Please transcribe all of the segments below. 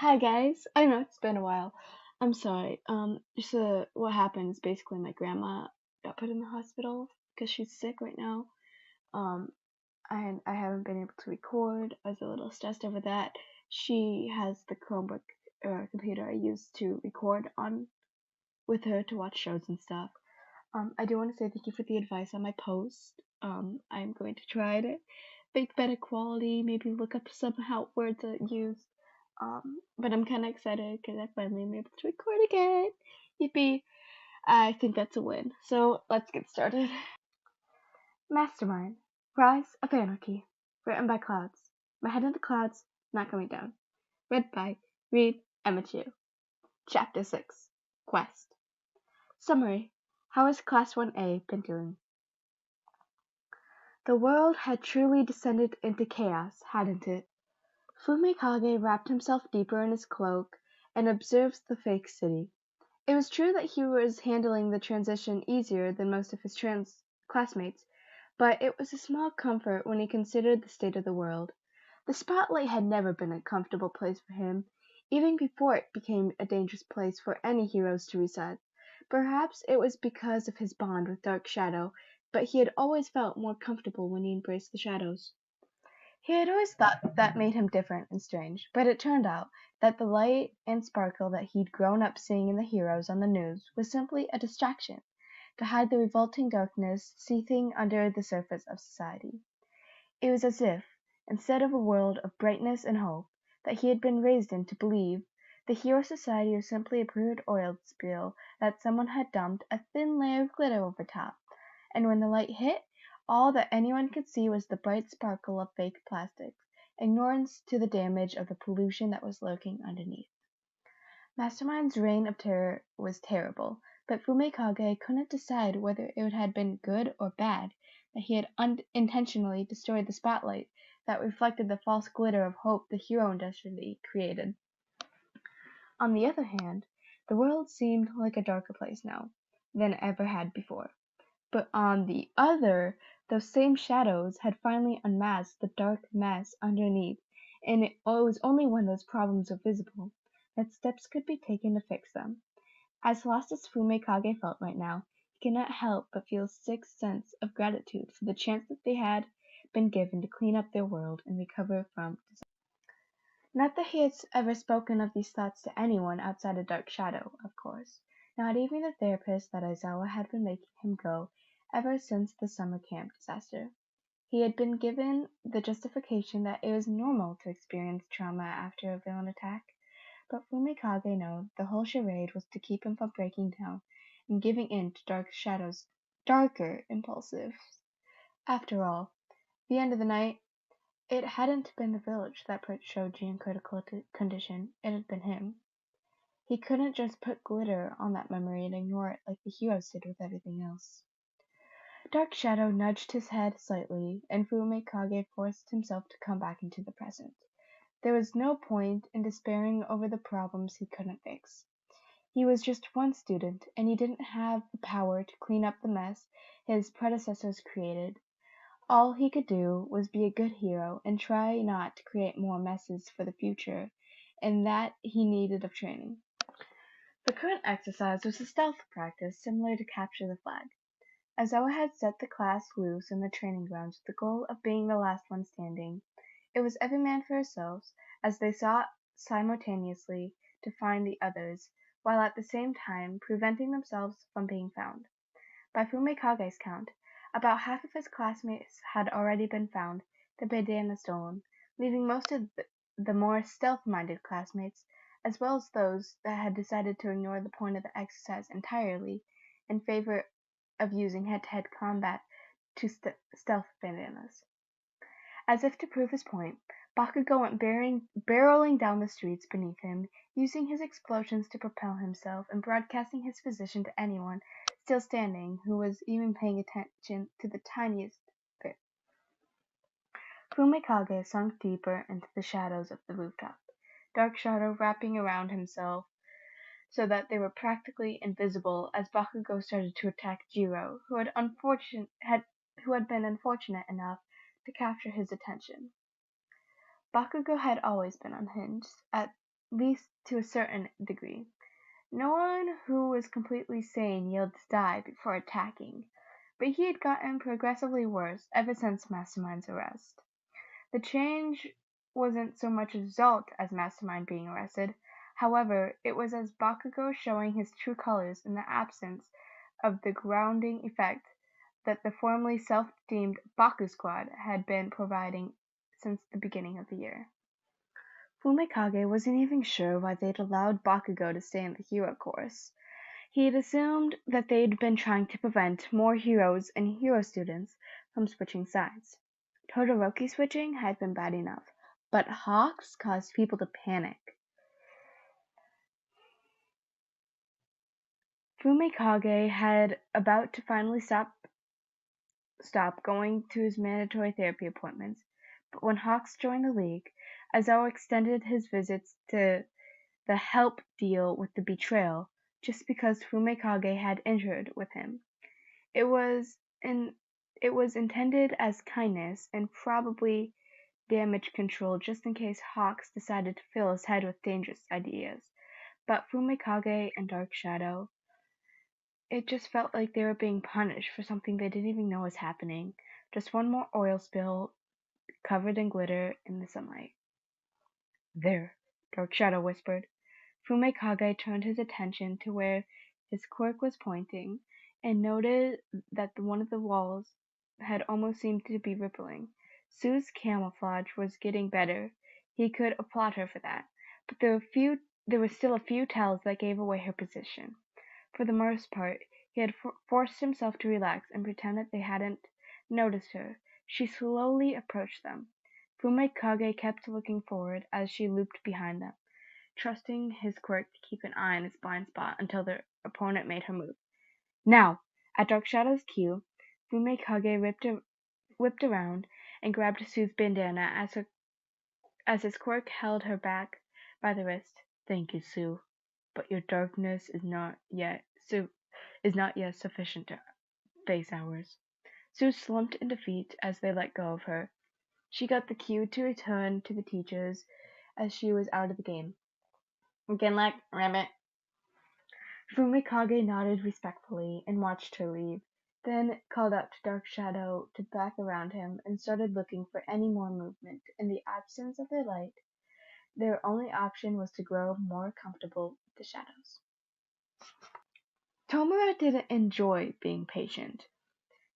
Hi guys. I know it's been a while. I'm sorry. What happened is basically my grandma got put in the hospital because she's sick right now. Um, and I haven't been able to record. I was a little stressed over that. She has the Chromebook or computer I use to record on with her to watch shows and stuff. I do want to say thank you for the advice on my post. I'm going to try to make better quality, maybe look up some help words I use. But I'm kind of excited because I finally am able to record again. Yippee! I think that's a win. So let's get started. Mastermind Rise of Anarchy. Written by Clouds. My head in the clouds, not coming down. Read by Reed MHA. Chapter 6 Quest. Summary. How has Class 1A been doing? The world had truly descended into chaos, hadn't it? Fumikage wrapped himself deeper in his cloak and observed the fake city. It was true that he was handling the transition easier than most of his classmates, but it was a small comfort when he considered the state of the world. The spotlight had never been a comfortable place for him, even before it became a dangerous place for any heroes to reside. Perhaps it was because of his bond with Dark Shadow, but he had always felt more comfortable when he embraced the shadows. He had always thought that made him different and strange, but it turned out that the light and sparkle that he'd grown up seeing in the heroes on the news was simply a distraction to hide the revolting darkness seething under the surface of society. It was as if, instead of a world of brightness and hope that he had been raised in to believe, the hero society was simply a crude oil spill that someone had dumped a thin layer of glitter over top, and when the light hit, all that anyone could see was the bright sparkle of fake plastics, ignorance to the damage of the pollution that was lurking underneath. Mastermind's reign of terror was terrible, but Fumikage couldn't decide whether it had been good or bad that he had unintentionally destroyed the spotlight that reflected the false glitter of hope the hero industry created. On the other hand, the world seemed like a darker place now than it ever had before. But on the other, those same shadows had finally unmasked the dark mess underneath, and it was only when those problems were visible that steps could be taken to fix them. As lost as Fumikage felt right now, he could not help but feel a sick sense of gratitude for the chance that they had been given to clean up their world and recover from disaster. Not that he had ever spoken of these thoughts to anyone outside of Dark Shadow, of course. Not even the therapist that Aizawa had been making him go ever since the summer camp disaster. He had been given the justification that it was normal to experience trauma after a villain attack, but Fumikage knew the whole charade was to keep him from breaking down and giving in to Dark Shadow's darker impulses. After all, the end of the night, it hadn't been the village that put Shoji in critical condition, it had been him. He couldn't just put glitter on that memory and ignore it like the heroes did with everything else. Dark Shadow nudged his head slightly, and Fumikage forced himself to come back into the present. There was no point in despairing over the problems he couldn't fix. He was just one student, and he didn't have the power to clean up the mess his predecessors created. All he could do was be a good hero and try not to create more messes for the future, and that he needed of training. The current exercise was a stealth practice similar to capture the flag. Aizawa had set the class loose in the training grounds with the goal of being the last one standing. It was every man for ourselves, as they sought simultaneously to find the others, while at the same time preventing themselves from being found. By Fumikage's count, about half of his classmates had already been found, the bandana stolen, leaving most of the more stealth-minded classmates, as well as those that had decided to ignore the point of the exercise entirely in favor of using head-to-head combat to stealth bandanas. As if to prove his point, Bakugo went barreling down the streets beneath him, using his explosions to propel himself and broadcasting his position to anyone still standing who was even paying attention to the tiniest bit. Fumikage sunk deeper into the shadows of the rooftop, Dark Shadow wrapping around himself so that they were practically invisible as Bakugo started to attack Jiro, who had been unfortunate enough to capture his attention. Bakugo had always been unhinged, least to a certain degree. No one who was completely sane yelled to die before attacking, but he had gotten progressively worse ever since Mastermind's arrest. The change wasn't so much a result as Mastermind being arrested. However, it was as Bakugo showing his true colors in the absence of the grounding effect that the formerly self-deemed Baku Squad had been providing since the beginning of the year. Fumikage wasn't even sure why they'd allowed Bakugo to stay in the hero course. He had assumed that they'd been trying to prevent more heroes and hero students from switching sides. Todoroki switching had been bad enough, but Hawks caused people to panic. Fumikage had about to finally stop going to his mandatory therapy appointments, but when Hawks joined the league, Aizawa extended his visits to the help deal with the betrayal just because Fumikage had injured with him. It was intended as kindness and probably damage control just in case Hawks decided to fill his head with dangerous ideas. But Fumikage and Dark Shadow, it just felt like they were being punished for something they didn't even know was happening. Just one more oil spill covered in glitter in the sunlight. There, Dark Shadow whispered. Fumikage turned his attention to where his quirk was pointing and noted that one of the walls had almost seemed to be rippling. Sue's camouflage was getting better. He could applaud her for that, but there were still a few tells that gave away her position. For the most part, he had forced himself to relax and pretend that they hadn't noticed her. She slowly approached them. Fumikage kept looking forward as she looped behind them, trusting his quirk to keep an eye on his blind spot until their opponent made her move. Now, at Dark Shadow's cue, Fumikage whipped around and grabbed Sue's bandana as his quirk held her back by the wrist. Thank you, Sue, but your darkness is not yet sufficient to face ours. Sue slumped in defeat as they let go of her. She got the cue to return to the teachers as she was out of the game. Again, like, rabbit. Fumikage nodded respectfully and watched her leave, then called out to Dark Shadow to back around him and started looking for any more movement. In the absence of their light, their only option was to grow more comfortable with the shadows. Tomura didn't enjoy being patient.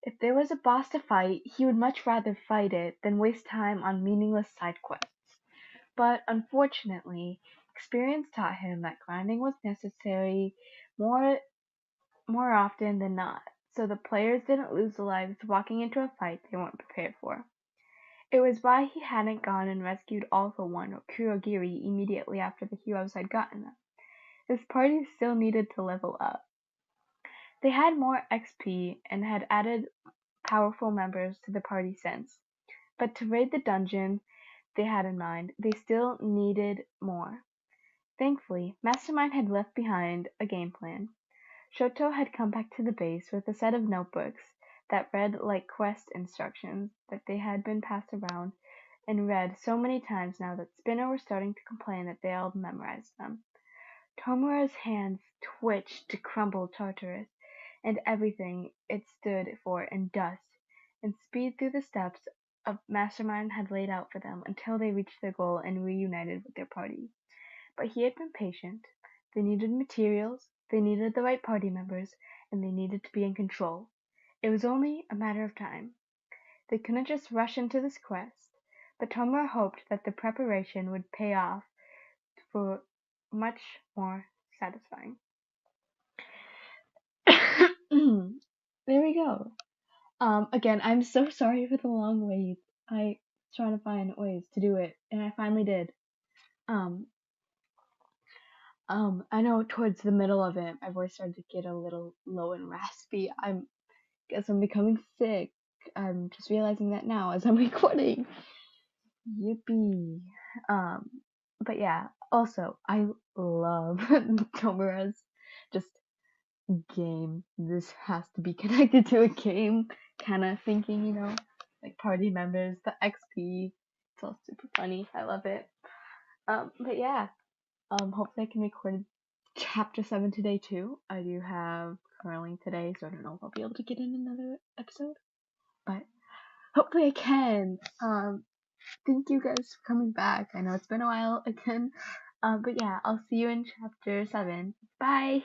If there was a boss to fight, he would much rather fight it than waste time on meaningless side quests. But unfortunately, experience taught him that grinding was necessary more often than not, so the players didn't lose their lives walking into a fight they weren't prepared for. It was why he hadn't gone and rescued All for One or Kurogiri immediately after the heroes had gotten them. His party still needed to level up. They had more XP and had added powerful members to the party since, but to raid the dungeon they had in mind, they still needed more. Thankfully, Mastermind had left behind a game plan. Shoto had come back to the base with a set of notebooks that read like quest instructions that they had been passed around and read so many times now that Spinner were starting to complain that they all memorized them. Tomura's hands twitched to crumble Tartarus and everything it stood for in dust, and speed through the steps of Mastermind had laid out for them until they reached their goal and reunited with their party. But he had been patient. They needed materials, they needed the right party members, and they needed to be in control. It was only a matter of time. They couldn't just rush into this quest, but Tomura hoped that the preparation would pay off for much more satisfying. There we go. Again, I'm so sorry for the long wait. I was trying to find ways to do it, and I finally did. I know towards the middle of it, my voice started to get a little low and raspy. Guess I'm becoming sick. I'm just realizing that now as I'm recording. Yippee. But yeah, also, I love Tomura's just game. This has to be connected to a game kind of thinking, you know? Like party members, the XP. It's all super funny. I love it. But yeah. Hopefully I can record chapter 7 today too. I do have curling today, so I don't know if I'll be able to get in another episode, but hopefully I can. Thank you guys for coming back. I know it's been a while again, but yeah, I'll see you in chapter 7. Bye!